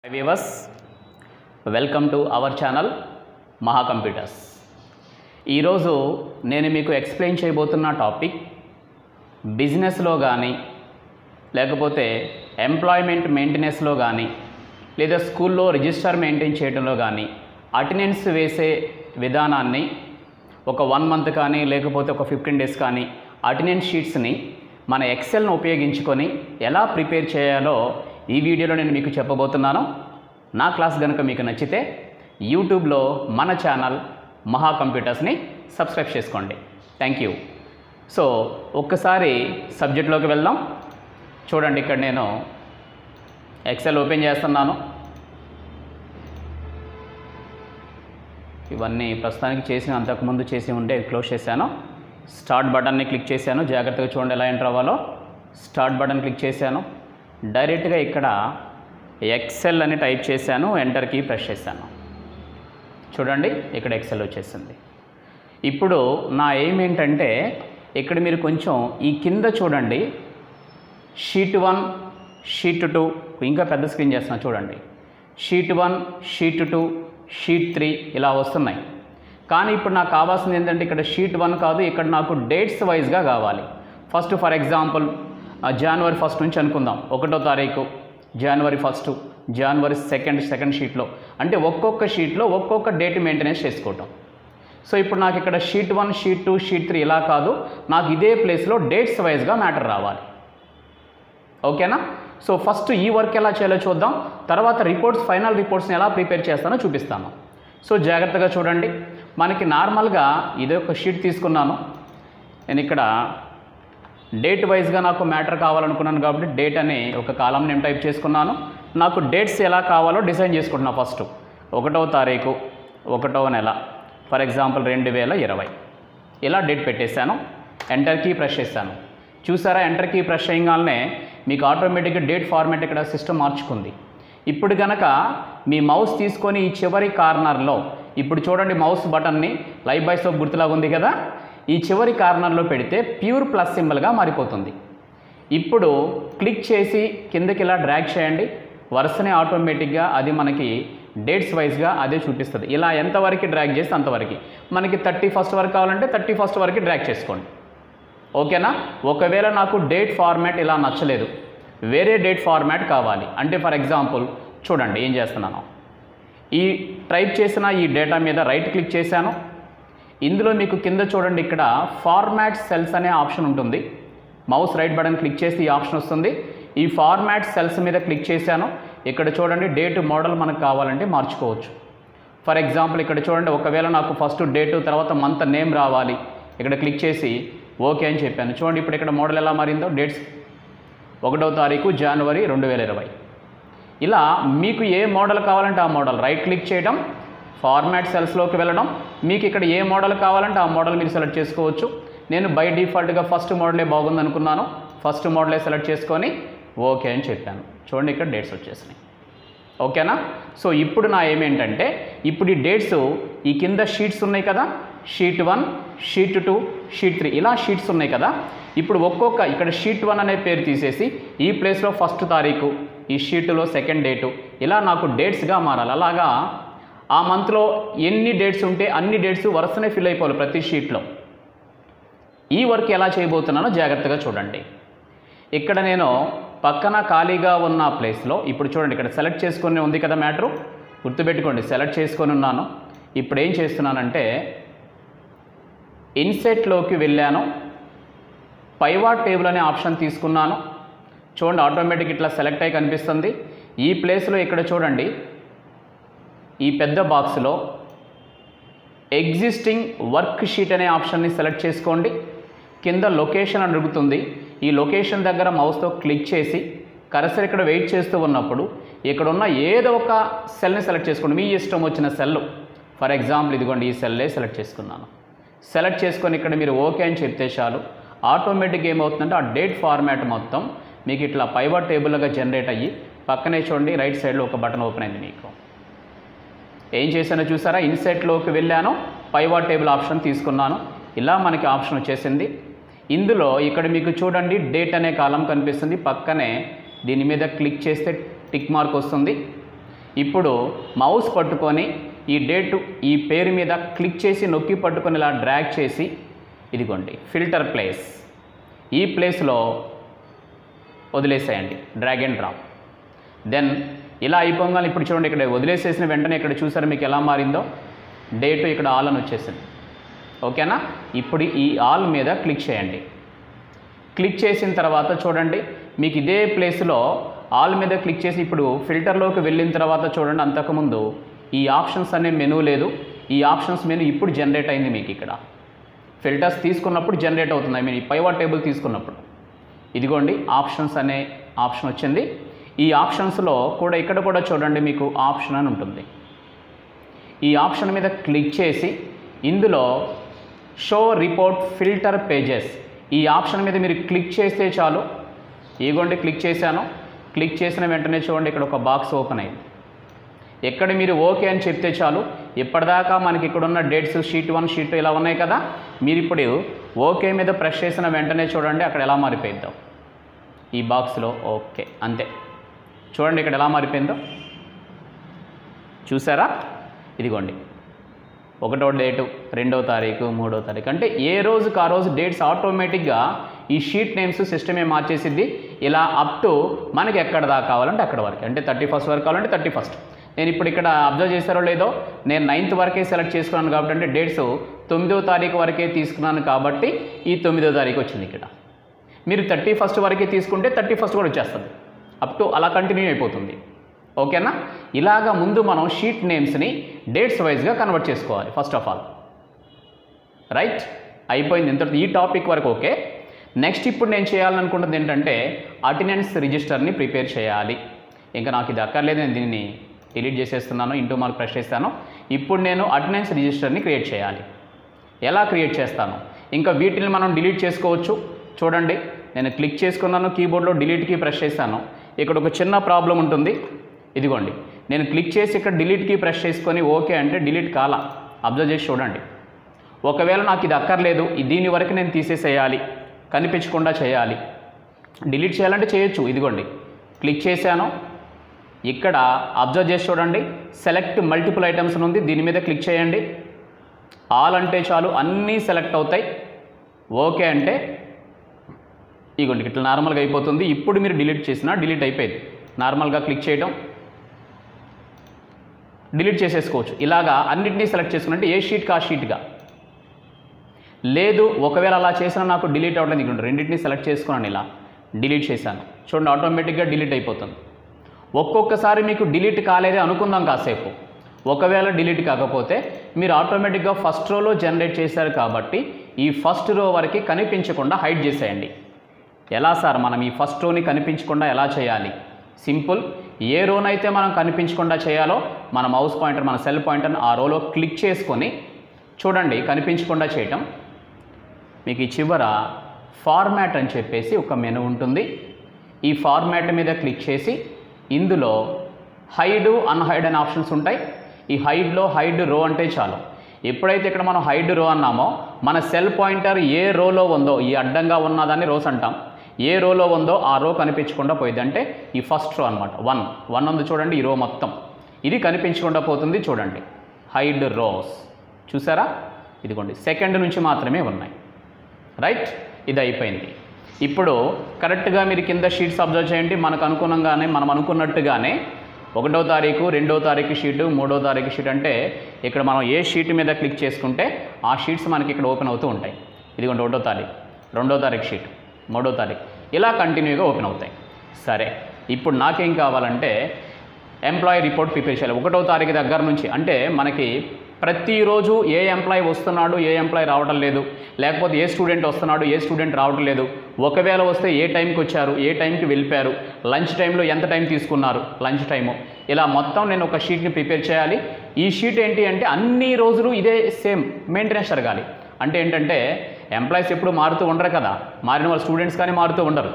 Hi viewers, welcome to our channel Maha Computers. ఈరోజు నేను మీకు ఎక్స్ప్లెయిన్ చేయబోతున్న టాపిక్ బిజినెస్లో కానీ లేకపోతే ఎంప్లాయ్మెంట్ మెయింటెనెన్స్లో కానీ లేదా స్కూల్లో రిజిస్టర్ మెయింటైన్ చేయడంలో కానీ అటెండెన్స్ వేసే విధానాన్ని ఒక 1 month కానీ లేకపోతే ఒక 15 days కానీ అటెండెన్స్ షీట్స్ని మన ఎక్సెల్ను ఉపయోగించుకొని ఎలా ప్రిపేర్ చేయాలో ఈ వీడియోలో నేను మీకు చెప్పబోతున్నాను. నా క్లాస్ కనుక మీకు నచ్చితే యూట్యూబ్లో మన ఛానల్ మహా కంప్యూటర్స్ని సబ్స్క్రైబ్ చేసుకోండి. Thank you. సో ఒక్కసారి సబ్జెక్ట్లోకి వెళ్దాం. చూడండి, ఇక్కడ నేను ఎక్సెల్ ఓపెన్ చేస్తున్నాను. ఇవన్నీ ప్రస్తుతానికి చేసిన అంతకుముందు చేసి ఉంటే క్లోజ్ చేశాను. స్టార్ట్ బటన్ని క్లిక్ చేశాను. జాగ్రత్తగా చూడండి ఎలా ఎంటర్ అవ్వాలో. స్టార్ట్ బటన్ క్లిక్ చేశాను. డైరెక్ట్గా ఇక్కడ ఎక్సెల్ అని టైప్ చేశాను. ఎంటర్ కీ ప్రెస్ చేశాను. చూడండి, ఇక్కడ ఎక్సెల్ వచ్చేసింది. ఇప్పుడు నా ఎయిమ్ ఏంటంటే ఇక్కడ మీరు కొంచెం ఈ కింద చూడండి, షీట్ 1, షీట్ 2, ఇంకా పెద్ద స్క్రీన్ చేస్తున్నా చూడండి. షీట్ 1, షీట్ 2, షీట్ 3 ఇలా వస్తున్నాయి. కానీ ఇప్పుడు నాకు కావాల్సింది ఏంటంటే ఇక్కడ షీట్ 1 కాదు, ఇక్కడ నాకు డేట్స్ వైజ్గా కావాలి. First for example January 1st నుంచి అనుకుందాం. 1వ తారీఖు January 1st, January 2nd second షీట్లో, అంటే ఒక్కొక్క షీట్లో ఒక్కొక్క డేట్ మెయింటెనెన్స్ చేసుకోవటం. సో ఇప్పుడు నాకు ఇక్కడ షీట్ 1, షీట్ 2, షీట్ 3 ఇలా కాదు, నాకు ఇదే ప్లేస్లో డేట్స్ వైజ్గా మ్యాటర్ రావాలి. ఓకేనా? సో ఫస్ట్ ఈ వర్క్ ఎలా చేయాలో చూద్దాం. తర్వాత రిపోర్ట్స్, ఫైనల్ రిపోర్ట్స్ని ఎలా ప్రిపేర్ చేస్తానో చూపిస్తాను. సో జాగ్రత్తగా చూడండి. మనకి నార్మల్గా ఇదే ఒక షీట్ తీసుకున్నాను. నేను ఇక్కడ డేట్ వైజ్గా నాకు మ్యాటర్ కావాలనుకున్నాను కాబట్టి డేట్ అనే ఒక కాలం నేను టైప్ చేసుకున్నాను. నాకు డేట్స్ ఎలా కావాలో డిజైన్ చేసుకుంటున్నాను. ఫస్ట్ 1వ తారీఖు 1వ నెల, ఫర్ ఎగ్జాంపుల్ 2020 ఇలా డేట్ పెట్టేశాను. ఎంటర్ కీ ప్రెస్ చేశాను. చూసారా, ఎంటర్ కీ ప్రెస్ చేయగానే మీకు ఆటోమేటిక్గా డేట్ ఫార్మాట్ ఇక్కడ సిస్టమ్ మార్చుకుంది. ఇప్పుడు కనుక మీ మౌస్ తీసుకొని ఈ చివరి కార్నర్లో, ఇప్పుడు చూడండి మౌస్ బటన్ని లైవ్ బై సోప్ గుర్తులాగా ఉంది కదా, ఈ చివరి కార్నర్లో పెడితే ప్యూర్ ప్లస్ సింబల్గా మారిపోతుంది. ఇప్పుడు క్లిక్ చేసి కిందకి ఇలా డ్రాగ్ చేయండి. వరుసనే ఆటోమేటిక్గా అది మనకి డేట్స్ వైజ్గా అదే చూపిస్తుంది. ఇలా ఎంతవరకు డ్రాగ్ చేస్తే అంతవరకు. మనకి 31st వరకు కావాలంటే 31st వరకు డ్రాగ్ చేసుకోండి. ఓకేనా? ఒకవేళ నాకు డేట్ ఫార్మాట్ ఇలా నచ్చలేదు, వేరే డేట్ ఫార్మాట్ కావాలి అంటే ఫర్ ఎగ్జాంపుల్ చూడండి ఏం చేస్తున్నాను. ఈ టైప్ చేసిన ఈ డేటా మీద రైట్ క్లిక్ చేశాను. ఇందులో మీకు కింద చూడండి ఇక్కడ ఫార్మాట్ సెల్స్ అనే ఆప్షన్ ఉంటుంది. మౌస్ రైట్ బటన్ క్లిక్ చేసి ఈ ఆప్షన్ వస్తుంది. ఈ ఫార్మాట్ సెల్స్ మీద క్లిక్ చేశాను. ఇక్కడ చూడండి డేట్ మోడల్ మనకు కావాలంటే మార్చుకోవచ్చు. ఫర్ ఎగ్జాంపుల్ ఇక్కడ చూడండి, ఒకవేళ నాకు ఫస్ట్ డేటు తర్వాత మంత్ నేమ్ రావాలి, ఇక్కడ క్లిక్ చేసి ఓకే అని చెప్పాను. చూడండి ఇప్పుడు ఇక్కడ మోడల్ ఎలా మారిందో, డేట్స్ 1వ తారీఖు January 2020. ఇలా మీకు ఏ మోడల్ కావాలంటే ఆ మోడల్ రైట్ క్లిక్ చేయడం, ఫార్మాట్ సెల్స్లోకి వెళ్ళడం, మీకు ఇక్కడ ఏ మోడల్ కావాలంటే ఆ మోడల్ మీరు సెలెక్ట్ చేసుకోవచ్చు. నేను బై డిఫాల్ట్గా ఫస్ట్ మోడలే బాగుంది అనుకున్నాను. ఫస్ట్ మోడలే సెలెక్ట్ చేసుకొని ఓకే అని చెప్పాను. చూడండి ఇక్కడ డేట్స్ వచ్చేసినాయి. ఓకేనా? సో ఇప్పుడు నా ఏమేంటంటే ఇప్పుడు ఈ డేట్స్ ఈ కింద షీట్స్ ఉన్నాయి కదా, షీట్ 1, షీట్ 2, షీట్ 3 ఇలా షీట్స్ ఉన్నాయి కదా. ఇప్పుడు ఒక్కొక్క ఇక్కడ షీట్ 1 అనే పేరు తీసేసి ఈ ప్లేస్లో 1వ తారీఖు, ఈ షీట్లో 2nd డేటు, ఇలా నాకు డేట్స్గా మారాలి. అలాగా ఆ మంత్లో ఎన్ని డేట్స్ ఉంటే అన్ని డేట్స్ వరుసనే ఫిల్ అయిపోవాలి ప్రతి షీట్లో. ఈ వర్క్ ఎలా చేయబోతున్నానో జాగ్రత్తగా చూడండి. ఇక్కడ నేను పక్కన ఖాళీగా ఉన్న ప్లేస్లో ఇప్పుడు చూడండి ఇక్కడ సెలెక్ట్ చేసుకొని ఉంది కదా మ్యాటరు, గుర్తుపెట్టుకోండి సెలెక్ట్ చేసుకొని ఉన్నాను. ఇప్పుడు ఏం చేస్తున్నానంటే ఇన్సెట్లోకి వెళ్ళాను, పైవాట్ టేబుల్ అనే ఆప్షన్ తీసుకున్నాను. చూడండి ఆటోమేటిక్ ఇట్లా సెలెక్ట్ అయ్యి కనిపిస్తుంది. ఈ ప్లేస్లో ఇక్కడ చూడండి ఈ పెద్ద బాక్స్లో ఎగ్జిస్టింగ్ వర్క్ షీట్ అనే ఆప్షన్ని సెలెక్ట్ చేసుకోండి. కింద లొకేషన్ అని అడుగుతుంది. ఈ లొకేషన్ దగ్గర మౌస్తో క్లిక్ చేసి కర్సర్ ఇక్కడ వెయిట్ చేస్తూ ఉన్నప్పుడు ఇక్కడ ఉన్న ఏదో ఒక సెల్ని సెలెక్ట్ చేసుకోండి, మీ ఇష్టం వచ్చిన సెల్. ఫర్ ఎగ్జాంపుల్ ఇదిగోండి ఈ సెల్లే సెలెక్ట్ చేసుకున్నాను. సెలెక్ట్ చేసుకొని ఇక్కడ మీరు ఓకే అని చెప్తే చాలు, ఆటోమేటిక్గా ఏమవుతుందంటే ఆ డేట్ ఫార్మాట్ మొత్తం మీకు ఇట్లా పైవాట్ టేబుల్గా జనరేట్ అయ్యి పక్కనే చూడండి రైట్ సైడ్లో ఒక బటన్ ఓపెన్ అయింది. మీకు ఏం చేశానో చూసారా, ఇన్సెట్లోకి వెళ్ళాను, పైవాట్ టేబుల్ ఆప్షన్ తీసుకున్నాను. ఇలా మనకి ఆప్షన్ వచ్చేసింది. ఇందులో ఇక్కడ మీకు చూడండి డేట్ అనే కాలం కనిపిస్తుంది. పక్కనే దీని మీద క్లిక్ చేస్తే టిక్ మార్క్ వస్తుంది. ఇప్పుడు మౌస్ పట్టుకొని ఈ డేటు ఈ పేరు మీద క్లిక్ చేసి నొక్కి పట్టుకొని ఇలా డ్రాగ్ చేసి ఇదిగోండి ఫిల్టర్ ప్లేస్, ఈ ప్లేస్లో వదిలేసేయండి, డ్రాగ్ అండ్ డ్రాప్. దెన్ ఇలా అయిపోగానే ఇప్పుడు చూడండి ఇక్కడ వదిలేసేసిన వెంటనే ఇక్కడ చూసారు మీకు ఎలా మారిందో, డేటు ఇక్కడ ఆల్ అని వచ్చేసింది. ఓకేనా? ఇప్పుడు ఈ ఆల్ మీద క్లిక్ చేయండి. క్లిక్ చేసిన తర్వాత చూడండి మీకు ఇదే ప్లేస్లో ఆల్ మీద క్లిక్ చేసి ఇప్పుడు ఫిల్టర్లోకి వెళ్ళిన తర్వాత చూడండి అంతకుముందు ఈ ఆప్షన్స్ అనే మెనూ లేదు, ఈ ఆప్షన్స్ మెనూ ఇప్పుడు జనరేట్ అయింది. మీకు ఇక్కడ ఫిల్టర్స్ తీసుకున్నప్పుడు జనరేట్ అవుతుంది, ఐ మీన్ ఈ పైవట్ టేబుల్ తీసుకున్నప్పుడు. ఇదిగోండి ఆప్షన్స్ అనే ఆప్షన్ వచ్చింది. ఈ ఆప్షన్స్లో కూడా ఇక్కడ కూడా చూడండి మీకు ఆప్షన్ అని ఉంటుంది. ఈ ఆప్షన్ మీద క్లిక్ చేసి ఇందులో షో రిపోర్ట్ ఫిల్టర్ పేజెస్, ఈ ఆప్షన్ మీద మీరు క్లిక్ చేస్తే చాలు. ఇదిగోండి క్లిక్ చేశాను. క్లిక్ చేసిన వెంటనే చూడండి ఇక్కడ ఒక బాక్స్ ఓపెన్ అయింది. ఎక్కడ మీరు ఓకే అని చెప్తే చాలు, ఇప్పటిదాకా మనకి ఇక్కడ ఉన్న డేట్స్ షీట్ 1 షీట్ 2 ఇలా ఉన్నాయి కదా, మీరు ఇప్పుడు ఓకే మీద ప్రెస్ చేసిన వెంటనే చూడండి అక్కడ ఎలా మారిపోయిద్దాం ఈ బాక్స్లో. ఓకే అంతే, చూడండి ఇక్కడ ఎలా మారిపోయిందో చూసారా? ఇదిగోండి 1వ డేటు, 2వ తారీఖు, 3వ తారీఖు, అంటే ఏ రోజుకి ఆ రోజు డేట్స్ ఆటోమేటిక్గా ఈ షీట్ నేమ్స్ సిస్టమే మార్చేసిద్ది. ఇలా అప్ టు మనకి ఎక్కడ దాకా కావాలంటే అక్కడ వరకు, అంటే 31st వరకు కావాలంటే 31st. నేను ఇప్పుడు ఇక్కడ అబ్జర్వ్ చేశారో లేదో, నేను 9th వరకే సెలెక్ట్ చేసుకున్నాను కాబట్టి, అంటే డేట్స్ 9వ తారీఖు వరకే తీసుకున్నాను కాబట్టి ఈ 9వ తారీఖు వచ్చింది ఇక్కడ. మీరు 31st వరకే తీసుకుంటే 31st కూడా వచ్చేస్తుంది, అప్ టు అలా కంటిన్యూ అయిపోతుంది. ఓకేనా? ఇలాగా ముందు మనం షీట్ నేమ్స్ని డేట్స్ వైజ్గా కన్వర్ట్ చేసుకోవాలి ఫస్ట్ ఆఫ్ ఆల్. రైట్, అయిపోయింది ఇంతటితో ఈ టాపిక్ వరకు. ఓకే, నెక్స్ట్ ఇప్పుడు నేను చేయాలనుకుంటుంది ఏంటంటే అటెండెన్స్ రిజిస్టర్ని ప్రిపేర్ చేయాలి. ఇంకా నాకు ఇది అక్కర్లేదు, నేను దీన్ని డిలీట్ చేసేస్తున్నాను, ఇంటూ మార్క్ ప్రెస్ చేస్తాను. ఇప్పుడు నేను అటెండెన్స్ రిజిస్టర్ని క్రియేట్ చేయాలి. ఎలా క్రియేట్ చేస్తాను? ఇంకా వీటిని మనం డిలీట్ చేసుకోవచ్చు. చూడండి నేను క్లిక్ చేసుకున్నాను, కీబోర్డ్లో డిలీట్ కీ ప్రెస్ చేస్తాను. ఇక్కడ ఒక చిన్న ప్రాబ్లం ఉంటుంది. ఇదిగోండి నేను క్లిక్ చేసి ఇక్కడ డిలీట్ కీ ప్రెస్ చేసుకొని ఓకే అంటే డిలీట్ కాలా. అబ్జర్వ్ చేసి చూడండి. ఒకవేళ నాకు ఇది అక్కర్లేదు, దీని వరకు నేను తీసేసేయాలి, కనిపించకుండా చేయాలి, డిలీట్ చేయాలంటే చేయొచ్చు. ఇదిగోండి క్లిక్ చేశాను, ఇక్కడ అబ్జర్వ్ చేసి చూడండి సెలెక్ట్ మల్టిపుల్ ఐటమ్స్ ఉంది, దీని మీద క్లిక్ చేయండి. ఆల్ అంటే చాలు అన్నీ సెలెక్ట్ అవుతాయి. ఓకే అంటే ఇదిగోండి ఇట్లా నార్మల్గా అయిపోతుంది. ఇప్పుడు మీరు డిలీట్ చేసినా డిలీట్ అయిపోయింది. నార్మల్గా క్లిక్ చేయడం, డిలీట్ చేసేసుకోవచ్చు. ఇలాగా అన్నింటినీ సెలెక్ట్ చేసుకున్నట్టు ఏ షీట్కి ఆ షీట్గా. లేదు ఒకవేళ అలా చేసినా నాకు డిలీట్ అవ్వడం, ఇదిగోండి రెండింటినీ సెలెక్ట్ చేసుకున్నాను, ఇలా డిలీట్ చేశాను. చూడండి ఆటోమేటిక్గా డిలీట్ అయిపోతుంది. ఒక్కొక్కసారి మీకు డిలీట్ కాలేదే అనుకుందాం కాసేపు. ఒకవేళ డిలీట్ కాకపోతే మీరు ఆటోమేటిక్గా ఫస్ట్ రోలో జనరేట్ చేశారు కాబట్టి ఈ ఫస్ట్ రో వరకు కనిపించకుండా హైడ్ చేసేయండి. ఎలా సార్ మనం ఈ ఫస్ట్ రోని కనిపించకుండా ఎలా చేయాలి? సింపుల్, ఏ రోనైతే మనం కనిపించకుండా చేయాలో మన మౌస్ పాయింటర్, మన సెల్ పాయింటర్ని ఆ రోలో క్లిక్ చేసుకొని చూడండి కనిపించకుండా చేయటం. మీకు ఈ చివర ఫార్మాట్ అని చెప్పేసి ఒక మెనూ ఉంటుంది. ఈ ఫార్మాట్ మీద క్లిక్ చేసి ఇందులో హైడ్, అన్హైడ్ అనే ఆప్షన్స్ ఉంటాయి. ఈ హైడ్లో హైడ్ రో అంటే చాలు. ఎప్పుడైతే ఇక్కడ మనం హైడ్ రో అన్నామో మన సెల్ పాయింటర్ ఏ రోలో ఉందో, ఈ అడ్డంగా ఉన్నదాన్ని రోస్ అంటాం, ఏ రోలో ఉందో ఆ రో కనిపించకుండా పోయింది. అంటే ఈ ఫస్ట్ రో అనమాట, 1 ఉంది చూడండి, ఈ రో మొత్తం ఇది కనిపించకుండా పోతుంది. చూడండి హైడ్ రోస్ చూసారా? ఇదిగోండి సెకండ్ నుంచి మాత్రమే ఉన్నాయి. రైట్, ఇది అయిపోయింది. ఇప్పుడు కరెక్ట్గా మీరు కింద షీట్స్ అబ్జర్వ్ చేయండి. మనకు అనుగుణంగానే మనం అనుకున్నట్టుగానే 1వ తారీఖు, 2వ తారీఖు షీటు, 3వ తారీఖు షీట్, అంటే ఇక్కడ మనం ఏ షీట్ మీద క్లిక్ చేసుకుంటే ఆ షీట్స్ మనకి ఇక్కడ ఓపెన్ అవుతూ ఉంటాయి. ఇదిగోండి 1వ తారీఖు, 2వ తారీఖు షీట్, 3వ తారీఖు, ఇలా కంటిన్యూగా ఓపెన్ అవుతాయి. సరే, ఇప్పుడు నాకేం కావాలంటే ఎంప్లాయీ రిపోర్ట్ ప్రిపేర్ చేయాలి 1వ తారీఖు దగ్గర నుంచి. అంటే మనకి ప్రతిరోజు ఏ ఎంప్లాయీ వస్తున్నాడు, ఏ ఎంప్లాయీ రావడం లేదు, లేకపోతే ఏ స్టూడెంట్ వస్తున్నాడు, ఏ స్టూడెంట్ రావడం లేదు, ఒకవేళ వస్తే ఏ టైంకి వచ్చారు, ఏ టైంకి వెళ్ళిపోయారు, లంచ్ టైంలో ఎంత టైం తీసుకున్నారు, లంచ్ టైము, ఇలా మొత్తం నేను ఒక షీట్ని ప్రిపేర్ చేయాలి. ఈ షీట్ ఏంటి అంటే అన్ని రోజులు ఇదే సేమ్ మెయింటెనెన్స్ జరగాలి. అంటే ఏంటంటే ఎంప్లాయీస్ ఎప్పుడు మారుతూ ఉండరు కదా, మారిన వాళ్ళు స్టూడెంట్స్ కానీ మారుతూ ఉండరు.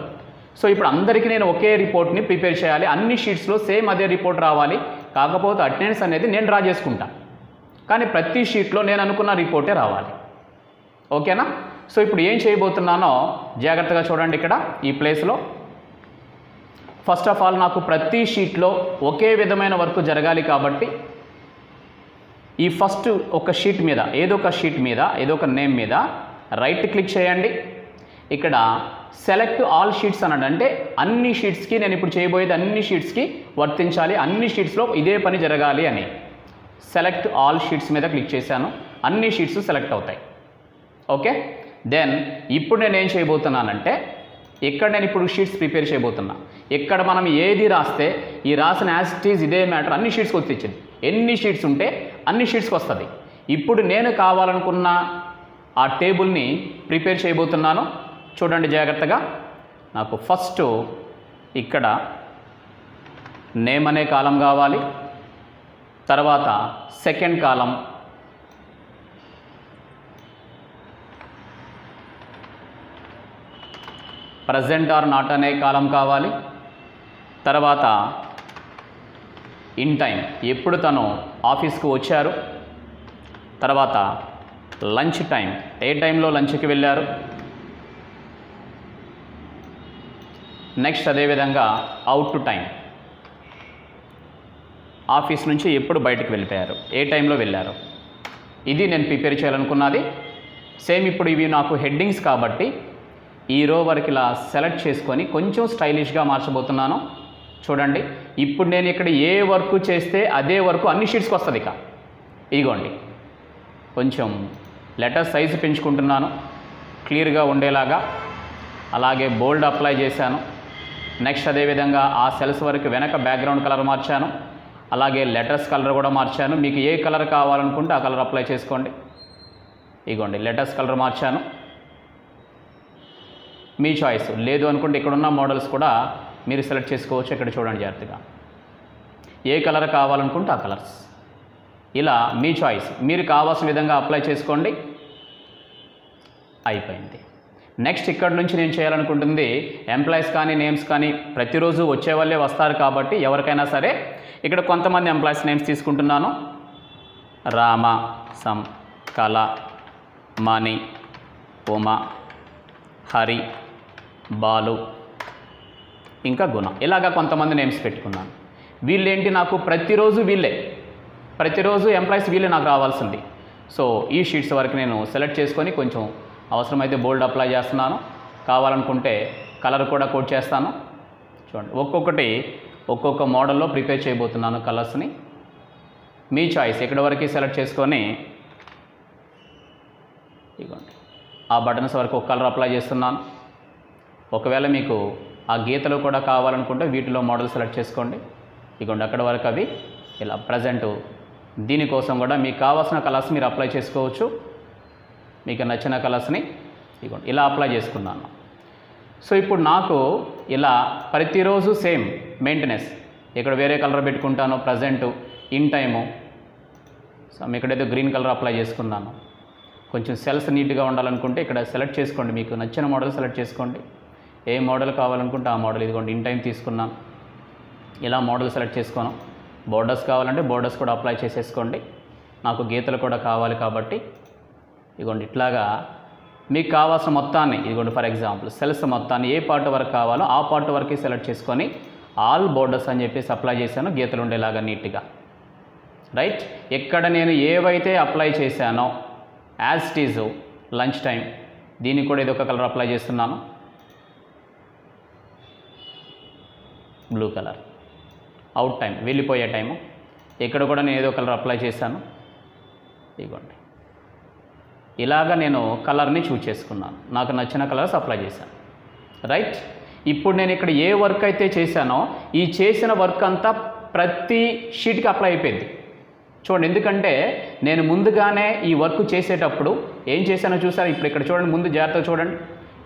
సో ఇప్పుడు అందరికీ నేను ఒకే రిపోర్ట్ని ప్రిపేర్ చేయాలి. అన్ని షీట్స్లో సేమ్ అదే రిపోర్ట్ రావాలి. కాకపోతే అటెండెన్స్ అనేది నేను డ్రా చేసుకుంటా, కానీ ప్రతి షీట్లో నేను అనుకున్న రిపోర్టే రావాలి. ఓకేనా? సో ఇప్పుడు ఏం చేయబోతున్నానో జాగ్రత్తగా చూడండి. ఇక్కడ ఈ ప్లేస్లో ఫస్ట్ ఆఫ్ ఆల్ నాకు ప్రతి షీట్లో ఒకే విధమైన వర్క్ జరగాలి కాబట్టి ఈ ఫస్ట్ ఒక షీట్ మీద ఏదో ఒక నేమ్ మీద రైట్ క్లిక్ చేయండి. ఇక్కడ సెలెక్ట్ ఆల్ షీట్స్ అన్నాడు, అంటే అన్ని షీట్స్కి నేను ఇప్పుడు చేయబోయేది అన్ని షీట్స్కి వర్తించాలి, అన్ని షీట్స్లో ఇదే పని జరగాలి అని సెలెక్ట్ ఆల్ షీట్స్ మీద క్లిక్ చేశాను. అన్ని షీట్స్ సెలెక్ట్ అవుతాయి. ఓకే, దెన్ ఇప్పుడు నేను ఏం చేయబోతున్నానంటే ఇక్కడ నేను ఇప్పుడు షీట్స్ ప్రిపేర్ చేయబోతున్నా. ఇక్కడ మనం ఏది రాస్తే ఈ రాసిన యాజ్ ఇట్ ఈజ్ ఇదే మ్యాటర్ అన్ని షీట్స్కి వచ్చింది. ఎన్ని షీట్స్ ఉంటే అన్ని షీట్స్కి వస్తుంది. ఇప్పుడు నేను కావాలనుకున్న ఆ టేబుల్ని ప్రిపేర్ చేయబోతున్నాను. చూడండి జాగ్రత్తగా. నాకు ఫస్ట్ ఇక్కడ నేమ్ అనే కాలం కావాలి, తర్వాత సెకండ్ కాలం ప్రజెంట్ ఆర్ నాట్ అనే కాలం కావాలి, తర్వాత ఇన్ టైం ఎప్పుడు తను ఆఫీస్కి వచ్చారు, తర్వాత లంచ్ టైం ఏ టైంలో లంచ్కి వెళ్ళారు, నెక్స్ట్ అదేవిధంగా అవుట్ టు టైం ఆఫీస్ నుంచి ఎప్పుడు బయటకు వెళ్ళిపోయారు, ఏ టైంలో వెళ్ళారు. ఇది నేను ప్రిపేర్ చేయాలనుకున్నది. సేమ్ ఇప్పుడు ఇవి నాకు హెడ్డింగ్స్ కాబట్టి ఈ రో వరకు ఇలా సెలెక్ట్ చేసుకొని కొంచెం స్టైలిష్గా మార్చబోతున్నాను. చూడండి, ఇప్పుడు నేను ఇక్కడ ఏ వర్క్ చేస్తే అదే వర్క్ అన్ని షీట్స్కి వస్తుంది. ఇక ఇదిగోండి, కొంచెం లెటర్ సైజు పెంచుకుంటున్నాను క్లియర్గా ఉండేలాగా. అలాగే బోల్డ్ అప్లై చేశాను. నెక్స్ట్ అదేవిధంగా ఆ సెల్స్ వరకు వెనక బ్యాక్గ్రౌండ్ కలర్ మార్చాను. అలాగే లెటర్స్ కలర్ కూడా మార్చాను. మీకు ఏ కలర్ కావాలనుకుంటే ఆ కలర్ అప్లై చేసుకోండి. ఇదిగోండి, లెటర్స్ కలర్ మార్చాను. మీ చాయిస్, లేదు అనుకుంటే ఇక్కడున్న మోడల్స్ కూడా మీరు సెలెక్ట్ చేసుకోవచ్చు. ఇక్కడ చూడండి జాగ్రత్తగా, ఏ కలర్ కావాలనుకుంటే ఆ కలర్స్. ఇలా మీ చాయిస్, మీరు కావాల్సిన విధంగా అప్లై చేసుకోండి. అయిపోయింది. నెక్స్ట్ ఇక్కడ నుంచి నేను చేయాలనుకుంటుంది ఎంప్లాయీస్ కానీ నేమ్స్ కానీ ప్రతిరోజు వచ్చే వాళ్ళే వస్తారు కాబట్టి ఎవరికైనా సరే ఇక్కడ కొంతమంది ఎంప్లాయీస్ నేమ్స్ తీసుకుంటున్నాను. రామ, సం, కళ, మణి, ఉమ, హరి, బాలు, ఇంకా గుణ, ఇలాగా కొంతమంది నేమ్స్ పెట్టుకున్నాను. వీళ్ళేంటి నాకు ప్రతిరోజు ఎంప్లాయీస్ వీళ్ళే నాకు రావాల్సింది. సో ఈ షీట్స్ వరకు నేను సెలెక్ట్ చేసుకొని కొంచెం అవసరమైతే బోల్డ్ అప్లై చేస్తున్నాను. కావాలనుకుంటే కలర్ కూడా కోడ్ చేస్తాను. చూడండి, ఒక్కొక్క మోడల్లో ప్రిపేర్ చేయబోతున్నాను కలర్స్ని. మీ చాయిస్, ఇక్కడ వరకు సెలెక్ట్ చేసుకొని ఇదిగోండి ఆ బటన్స్ వరకు ఒక కలర్ అప్లై చేస్తున్నాను. ఒకవేళ మీకు ఆ గీతలు కూడా కావాలనుకుంటే వీటిలో మోడల్ సెలెక్ట్ చేసుకోండి. ఇదిగోండి అక్కడ వరకు అవి ఇలా ప్రజెంట్. దీనికోసం కూడా మీకు కావాల్సిన కలర్స్ మీరు అప్లై చేసుకోవచ్చు. మీకు నచ్చిన కలర్స్ని ఇదిగోండి ఇలా అప్లై చేసుకున్నాను. సో ఇప్పుడు నాకు ఇలా ప్రతిరోజు సేమ్ మెయింటెనెన్స్. ఇక్కడ వేరే కలర్ పెట్టుకుంటాను, ప్రజెంట్, ఇన్ టైము. సో ఇక్కడైతే గ్రీన్ కలర్ అప్లై చేసుకున్నాను. కొంచెం సెల్స్ నీట్గా ఉండాలనుకుంటే ఇక్కడ సెలెక్ట్ చేసుకోండి, మీకు నచ్చిన మోడల్ సెలెక్ట్ చేసుకోండి. ఏ మోడల్ కావాలనుకుంటే ఆ మోడల్. ఇదిగోండి ఇన్ టైం తీసుకున్నాను. ఇలా మోడల్ సెలెక్ట్ చేసుకోను. బోర్డర్స్ కావాలంటే బోర్డర్స్ కూడా అప్లై చేసేసుకోండి. నాకు గీతలు కూడా కావాలి కాబట్టి ఇదిగోండి ఇట్లాగా మీకు కావాల్సిన మొత్తాన్ని, ఇదిగోండి ఫర్ ఎగ్జాంపుల్ సెల్స్ మొత్తాన్ని ఏ పార్ట్ వరకు కావాలో ఆ పార్ట్ వరకు సెలెక్ట్ చేసుకొని ఆల్ బోర్డర్స్ అని చెప్పేసి అప్లై చేశాను, గీతలు ఉండేలాగా నీట్గా. రైట్, ఎక్కడ నేను ఏవైతే అప్లై చేశానో as it is lunch time, దీనికి కూడా ఇదొక కలర్ అప్లై చేస్తున్నాను, బ్లూ కలర్. అవుట్ టైం, వెళ్ళిపోయే టైము, ఇక్కడ కూడా నేను ఏదో కలర్ అప్లై చేశాను. ఇదిగోండి ఇలాగా నేను కలర్ని చూజ్ చేసుకున్నాను, నాకు నచ్చిన కలర్స్ అప్లై చేశాను. రైట్, ఇప్పుడు నేను ఇక్కడ ఏ వర్క్ అయితే చేశానో ఈ చేసిన వర్క్ అంతా ప్రతి షీట్కి అప్లై అయిపోయింది. చూడండి, ఎందుకంటే నేను ముందుగానే ఈ వర్క్ చేసేటప్పుడు ఏం చేశానో చూసారు. ఇప్పుడు ఇక్కడ చూడండి, ముందు జాగ్రత్తగా చూడండి.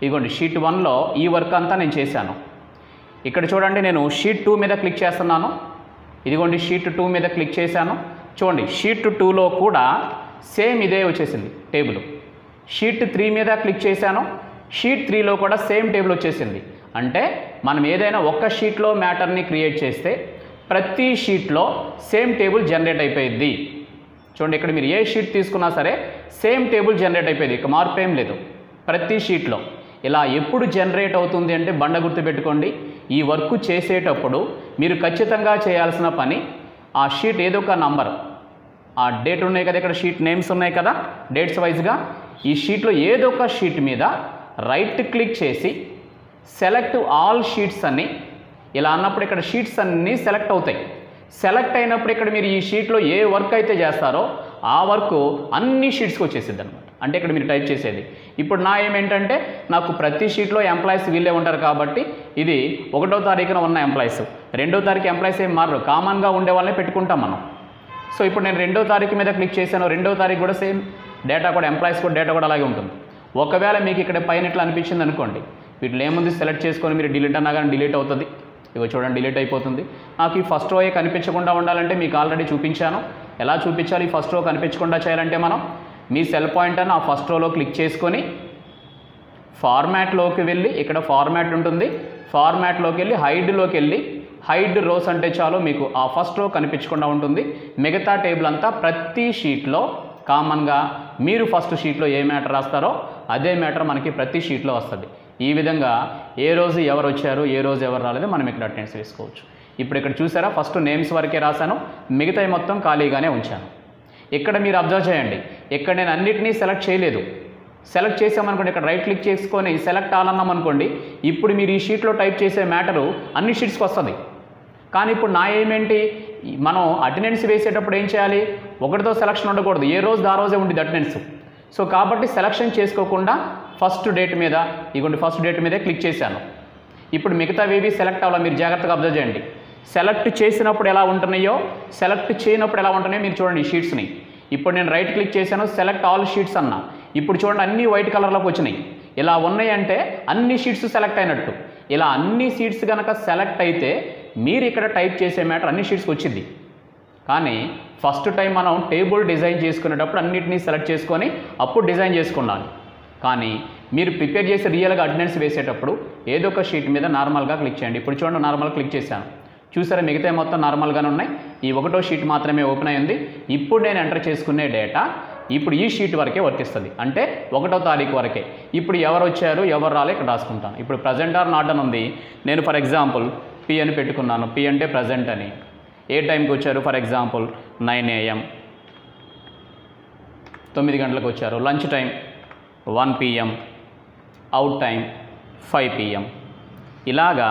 ఇదిగోండి షీట్ 1లో ఈ వర్క్ అంతా నేను చేశాను. ఇక్కడ చూడండి, నేను షీట్ 2 మీద క్లిక్ చేస్తున్నాను. ఇదిగోండి షీట్ 2 మీద క్లిక్ చేశాను. చూడండి షీట్ 2లో కూడా సేమ్ ఇదే వచ్చేసింది టేబుల్. షీట్ 3 మీద క్లిక్ చేశాను. షీట్ 3లో కూడా సేమ్ టేబుల్ వచ్చేసింది. అంటే మనం ఏదైనా ఒక్క షీట్లో మ్యాటర్ని క్రియేట్ చేస్తే ప్రతి షీట్లో సేమ్ టేబుల్ జనరేట్ అయిపోయింది. చూడండి, ఇక్కడ మీరు ఏ షీట్ తీసుకున్నా సరే సేమ్ టేబుల్ జనరేట్ అయిపోయింది, ఇక మార్పు ఏం లేదు ప్రతి షీట్లో. ఇలా ఎప్పుడు జనరేట్ అవుతుంది అంటే బండ గుర్తు పెట్టుకోండి, ఈ వర్క్ చేసేటప్పుడు మీరు ఖచ్చితంగా చేయాల్సిన పని ఆ షీట్ ఏదో ఒక నంబర్, ఆ డేట్ ఉన్నాయి కదా, ఇక్కడ షీట్ నేమ్స్ ఉన్నాయి కదా డేట్స్ వైజ్గా, ఈ షీట్లో ఏదో ఒక షీట్ మీద రైట్ క్లిక్ చేసి సెలెక్ట్ ఆల్ షీట్స్ అని ఇలా అన్నప్పుడు ఇక్కడ షీట్స్ అన్నీ సెలెక్ట్ అవుతాయి. సెలెక్ట్ అయినప్పుడు ఇక్కడ మీరు ఈ షీట్లో ఏ వర్క్ అయితే చేస్తారో ఆ వర్క్ అన్ని షీట్స్కి వచ్చేసిద్ది అనమాట. అంటే ఇక్కడ మీరు టైప్ చేసేది. ఇప్పుడు నా ఏమేంటంటే నాకు ప్రతి షీట్లో ఎంప్లాయీస్ వీళ్ళే ఉంటారు కాబట్టి ఇది 1వ తారీఖున ఉన్న ఎంప్లాయీస్, 2వ తారీఖు ఎంప్లాయీస్ ఏం మారరు, కామన్గా ఉండే వాళ్ళని పెట్టుకుంటాం మనం. సో ఇప్పుడు నేను 2వ తారీఖు మీద క్లిక్ చేశాను, 2వ తారీఖు కూడా సేమ్ డేటా కూడా ఎంప్లాయీస్ కూడా డేటా కూడా అలాగే ఉంటుంది. ఒకవేళ మీకు ఇక్కడ పైన ఇట్లా అనిపించింది అనుకోండి, వీటిలో ఏముంది సెలెక్ట్ చేసుకొని మీరు డిలీట్ అన్నా కానీ డిలీట్ అవుతుంది. ఇగో చూడండి డిలీట్ అయిపోతుంది. నాకు ఈ ఫస్ట్ రో కనిపించకుండా ఉండాలంటే మీకు ఆల్రెడీ చూపించాను ఎలా చూపించాలి. ఈ ఫస్ట్ రో కనిపించకుండా చేయాలంటే మనం మీ సెల్ పాయింటర్ని ఆ ఫస్ట్ రోలో క్లిక్ చేసుకొని ఫార్మాట్లోకి వెళ్ళి, ఇక్కడ ఫార్మాట్ ఉంటుంది, ఫార్మాట్లోకి వెళ్ళి హైడ్లోకి వెళ్ళి హైడ్ రోస్ అంటే చాలు మీకు ఆ ఫస్ట్ రో కనిపించకుండా ఉంటుంది. మిగతా టేబుల్ అంతా ప్రతి షీట్లో కామన్గా మీరు ఫస్ట్ షీట్లో ఏ మ్యాటర్ రాస్తారో అదే మ్యాటర్ మనకి ప్రతి షీట్లో వస్తుంది. ఈ విధంగా ఏ రోజు ఎవరు వచ్చారు, ఏ రోజు ఎవరు రాలేదో మనం ఇక్కడ అటెండెన్స్ వేసుకోవచ్చు. ఇప్పుడు ఇక్కడ చూసారా ఫస్ట్ నేమ్స్ వరకే రాశాను, మిగతాయి మొత్తం ఖాళీగానే ఉంచాను. ఇక్కడ మీరు అబ్జర్వ్ చేయండి, ఇక్కడ నేను అన్నిటినీ సెలెక్ట్ చేయలేదు. సెలెక్ట్ చేసామనుకోండి, ఇక్కడ రైట్ క్లిక్ చేసుకొని సెలెక్ట్ ఆల్ అన్నాం అనుకోండి, ఇప్పుడు మీరు ఈ షీట్లో టైప్ చేసే మ్యాటరు అన్ని షీట్స్కి వస్తుంది. కానీ ఇప్పుడు నా ఏమేంటి, మనం అటెండెన్స్ వేసేటప్పుడు ఏం చేయాలి, ఒకటితో సెలక్షన్ ఉండకూడదు, ఏ రోజు ఆ రోజే ఉండేది అటెండెన్స్. సో కాబట్టి సెలక్షన్ చేసుకోకుండా ఫస్ట్ డేట్ మీద, ఇగోండి ఫస్ట్ డేట్ మీదే క్లిక్ చేశాను. ఇప్పుడు మిగతావేవి సెలెక్ట్ అవ్వాలి, మీరు జాగ్రత్తగా అబ్జర్వ్ చేయండి. సెలెక్ట్ చేసినప్పుడు ఎలా ఉంటున్నాయో సెలెక్ట్ చేయనప్పుడు ఎలా ఉంటున్నాయో మీరు చూడండి ఈ షీట్స్ని. ఇప్పుడు నేను రైట్ క్లిక్ చేశాను, సెలెక్ట్ ఆల్ షీట్స్ అన్నా, ఇప్పుడు చూడండి అన్నీ వైట్ కలర్లోకి వచ్చినాయి. ఇలా ఉన్నాయంటే అన్ని షీట్స్ సెలెక్ట్ అయినట్టు. ఇలా అన్ని షీట్స్ కనుక సెలెక్ట్ అయితే మీరు ఇక్కడ టైప్ చేసే మ్యాటర్ అన్ని షీట్స్కి వచ్చింది. కానీ ఫస్ట్ టైం మనం టేబుల్ డిజైన్ చేసుకునేటప్పుడు అన్నిటినీ సెలెక్ట్ చేసుకొని అప్పుడు డిజైన్ చేసుకున్నాను. కానీ మీరు ప్రిపేర్ చేసి రియల్గా అటెండెన్స్ వేసేటప్పుడు ఏదో ఒక షీట్ మీద నార్మల్గా క్లిక్ చేయండి. ఇప్పుడు చూడండి నార్మల్గా క్లిక్ చేశాను, చూసారా మిగతా మొత్తం నార్మల్గానే ఉన్నాయి, ఈ 1వ షీట్ మాత్రమే ఓపెన్ అయ్యింది. ఇప్పుడు నేను ఎంటర్ చేసుకునే డేటా ఇప్పుడు ఈ షీట్ వరకే వర్తిస్తుంది, అంటే 1వ తారీఖు వరకే. ఇప్పుడు ఎవరు వచ్చారు ఎవరు రాలే ఇక్కడ రాసుకుంటాను. ఇప్పుడు ప్రజెంట్ ఆర్ నాట్ అని ఉంది, నేను ఫర్ ఎగ్జాంపుల్ పి అని పెట్టుకున్నాను, పి అంటే ప్రజెంట్ అని. ఏ టైంకి వచ్చారు, ఫర్ ఎగ్జాంపుల్ 9 AM 9 గంటలకు వచ్చారు. Lunch time 1 PM, out time 5 PM. ఇలాగా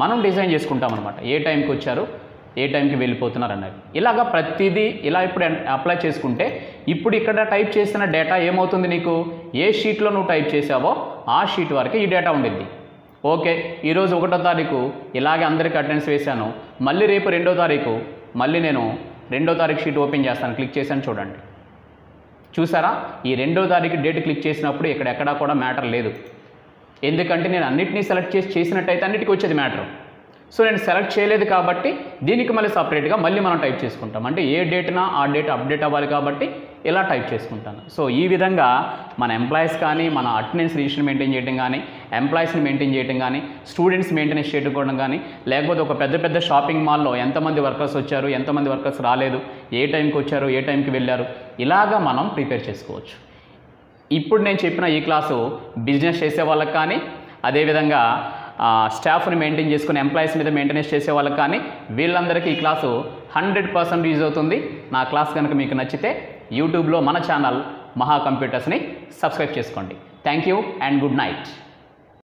మనం డిజైన్ చేసుకుంటాం అనమాట, ఏ టైంకి వచ్చారు ఏ టైంకి వెళ్ళిపోతున్నారు అన్నది. ఇలాగా ప్రతిదీ ఇలా ఇప్పుడు అప్లై చేసుకుంటే ఇప్పుడు ఇక్కడ టైప్ చేసిన డేటా ఏమవుతుంది, నీకు ఏ షీట్లో నువ్వు టైప్ చేసావో ఆ షీట్ వరకు ఈ డేటా ఉండిద్ది. ఓకే, ఈరోజు 1వ తారీఖు ఇలాగే అందరికీ అటెండెన్స్ వేశాను, మళ్ళీ రేపు 2వ తారీఖు మళ్ళీ నేను 2వ తారీఖు షీట్ ఓపెన్ చేస్తాను, క్లిక్ చేశాను చూడండి. చూసారా ఈ 2వ తారీఖు డేట్ క్లిక్ చేసినప్పుడు ఇక్కడ ఎక్కడా కూడా మ్యాటర్ లేదు. ఎందుకంటే నేను అన్నిటినీ సెలెక్ట్ చేసినట్టయితే అన్నిటికీ వచ్చేది మ్యాటర్. సో నేను సెలెక్ట్ చేయలేదు కాబట్టి దీనికి మళ్ళీ సపరేట్గా మళ్ళీ మనం టైప్ చేసుకుంటాం. అంటే ఏ డేట్నా ఆ డేట్ అప్డేట్ అవ్వాలి కాబట్టి ఇలా టైప్ చేసుకుంటాను. సో ఈ విధంగా మన ఎంప్లాయీస్ కానీ మన అటెండెన్స్ రిజిస్టర్ మెయింటైన్ చేయడం కానీ, ఎంప్లాయీస్ని మెయింటైన్ చేయడం కానీ, స్టూడెంట్స్ మెయింటెనెన్స్ చేయడం కానీ, లేకపోతే ఒక పెద్ద షాపింగ్ మాల్లో ఎంతమంది వర్కర్స్ వచ్చారు ఎంతమంది వర్కర్స్ రాలేదు, ఏ టైంకి వచ్చారు ఏ టైంకి వెళ్ళారు, ఇలాగా మనం ప్రిపేర్ చేసుకోవచ్చు. ఇప్పుడు నేను చెప్పిన ఈ క్లాసు బిజినెస్ చేసే వాళ్ళకి కానీ, అదేవిధంగా స్టాఫ్ని మెయింటైన్ చేసుకుని ఎంప్లాయీస్ మీద మెయింటెనెన్స్ చేసే వాళ్ళకి కానీ వీళ్ళందరికీ ఈ క్లాసు 100% యూజ్ అవుతుంది. నా క్లాస్ కనుక మీకు నచ్చితే యూట్యూబ్లో మన ఛానల్ మహా కంప్యూటర్స్ని సబ్స్క్రైబ్ చేసుకోండి. Thank you and good night.